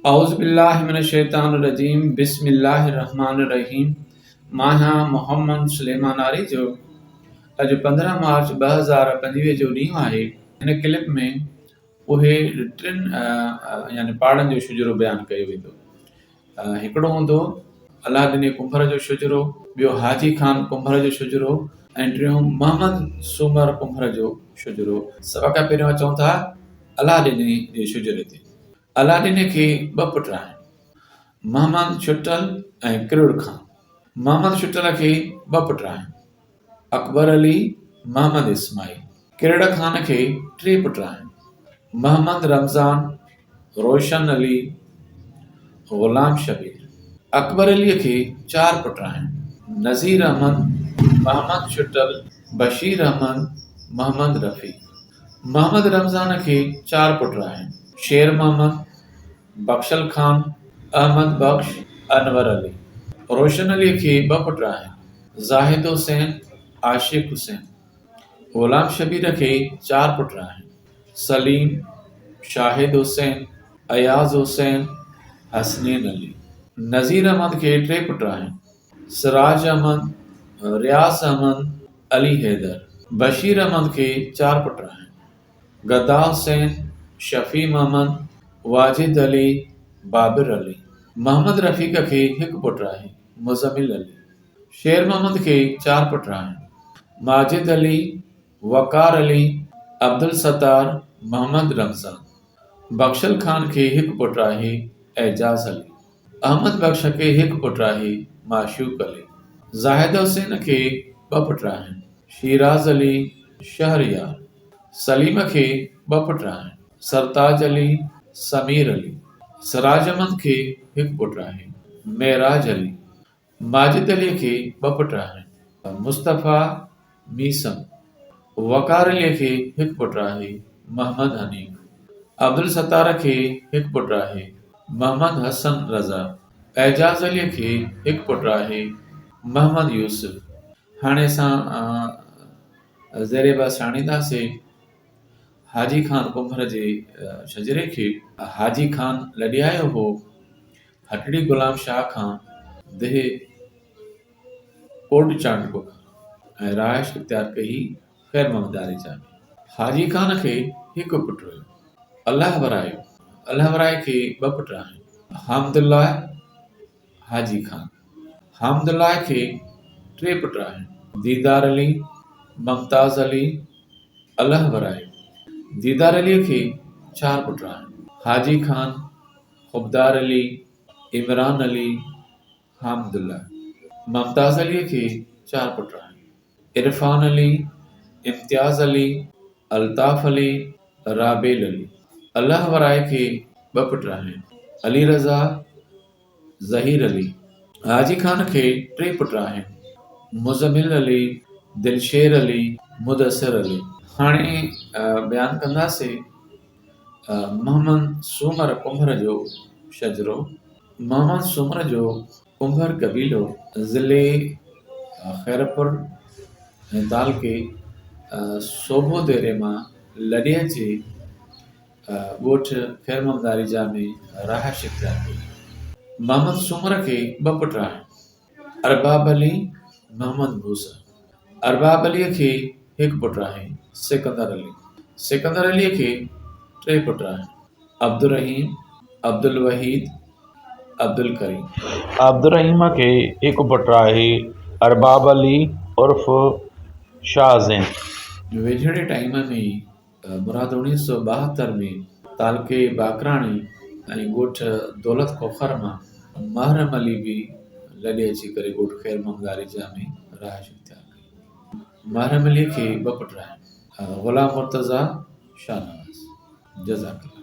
औज़ु बिल्लाहि मिनश शैतानिर रजीम बिस्मिल्लाहिर रहमानिर रहीम। मां आहियां मोहम्मद सुलेमान आरी जो अॼु 15 मार्च 2025 जो ॾींहुं आहे। हिन क्लिप में उहे टिनि यानी पहाड़नि जो शुजरो बयानु कयो वेंदो। हिकिड़ो हूंदो अलादीन कुंभर जो शुजरो, ॿियो हाजी खान कुंभर जो शुजरो ऐं टियों मोहम्मद सूमर कुंभर जो शुजरो। सभ खां पहिरियों अचूं था अलादीन जे शुजरे ते। अलादीन खे ॿ पुट आहिनि, मोहम्मद छुटल ऐं किरुड़ खान। मोहम्मद छुटल खे ॿ पुट आहिनि, अकबर अली, मोहम्मद इस्माइल। किरुड़ खान खे 3 पुट आहिनि, मोहम्मद रमज़ान, रोशन अली, ग़ुलाम शबीर। अकबर अलीअ खे 4 पुट आहिनि, नज़ीर अहमद, मोहम्मद छुटल, बशीर अहमद, मोहम्मद रफ़ी। मोहम्मद रमज़ान खे 4 पुट आहिनि, शेर मोहम्मद, बख्शल खान, अहमद बख्श, अनवर अली। रोशन अलीअ खे 2 पुट आहिनि, ज़ाहिद हुसैन, आशिक़ हुसैन। ग़ुलाम शबीर खे 4 पुट आहिनि, सलीम, शाहिद हुसैन, अयाज़ हुसैन, हसनैन अली। नज़ीर अहमद खे 3 पुट आहिनि, सिराज अहमद, रियाज़ अहमद, अली हैदर। बशीर अहमद खे 4 पुट आहिनि, गदा हुसैन, शफ़ी मोहम्मद, वाजिद अली, बाबिर अली। मोहम्मद रफ़ीक़ खे 1 पुट आहे, मुज़मिल अली। शेर मोहम्मद खे 4 पुट आहिनि, माजिद अली, वक़ार अली, अब्दुल सत्तार, मोहम्मद रमज़ान। बख्शल खान खे 1 पुट आहे, एजाज़ अली। अहमद बख्श खे 1 पुट आहे, माशूक़ अली। ज़ाहिद हुसैन खे 2 पुट आहिनि, शिराज़ अली, शहरयार। सलीम खे 2 पुट आहिनि, सरताज अली, समीर अली। सिराज अहमद खे 1 पुट आहे, मेराज अली। माजिद अलीअ खे 2 पुट आहिनि, मुस्तफ़ा, मीसम। वक़ार अलीअ खे 1 पुट आहे, मोहम्मद हनीफ। अब्दुल सत्तार खे 1 पुट आहे, मोहम्मद हसन रज़ा। एजाज़ अलीअ खे 1 पुट आहे, मोहम्मद यूसुफ। हाणे असां ज़ेरे बस आणींदासीं हाजी खान कुंभर जे शजरे खे। हाजी खान लॾे आयो हो हटड़ी गुलाम शाह खां देह कोट चांडको खां ऐं रहाइश इख्तियार कई ख़ैर ममदारी जा। हाजी खान खे 1 पुट हुयो, अलाह वरायो। अलाह वराए खे 2 पुट आहिनि, हमदुल्लाह, हाजी खान। हमदुल्लाह खे 3 पुट आहिनि, दीदार अली, मुमताज़ अली, अलाह वरायो। दीदार अलीअ खे 4 पुट आहिनि, हाजी खान, खुबदार अली, इमरान अली, हमदुल्लाह। मुमताज़ अलीअ खे 4 पुट आहिनि, इरफान अली, इम्तियाज़ अली, अल्ताफ़ अली, राबेल अली। अलाह वराए खे 2 पुट आहिनि, अली रज़ा, ज़हीर अली। हाजी खान खे 3 पुट आहिनि, मुज़मिल अली, दिलशेर अली, मुदस्सिर अली। हाणे बयानु कंदासीं मोहम्मद सूमर कुंभर जो शजरो। मोहम्मद सूमर जो कुंभर कबीलो ज़िले खैरपुर ऐं तालुके सोभो देरे मां लॾे अचे ॻोठ ख़ैर ममदारी जा में रहाइश इख्तियार कई। मोहम्मद सूमर खे 2 पुट आहिनि, अरबाब अली, मोहम्मद मूसा। अरबाब अलीअ खे 1 पुट आहे, सिकंदर अली। सिकंदर अलीअ खे 3 पुट आहिनि, अब्दुल रहीम, अब्दुल वहीद, अब्दुल करीम। अब्दुल रहीम खे 1 पुट आहे, अरबाब अली उर्फ़ शाहज़ैन। वेझड़े टाइम में मुराद 1972 में तालुके बाकराणी ऐं ॻोठ दौलत खोखर मां महरम अली बि लॾे अची करे ॻोठ ख़ैर ममदारी जा में रहाइश इख्तियार कई। महरम अलीअ खे 2 पुट आहिनि, ग़ुलाम मुर्तज़ा, शाहनवाज़। जज़ाकल्लाह।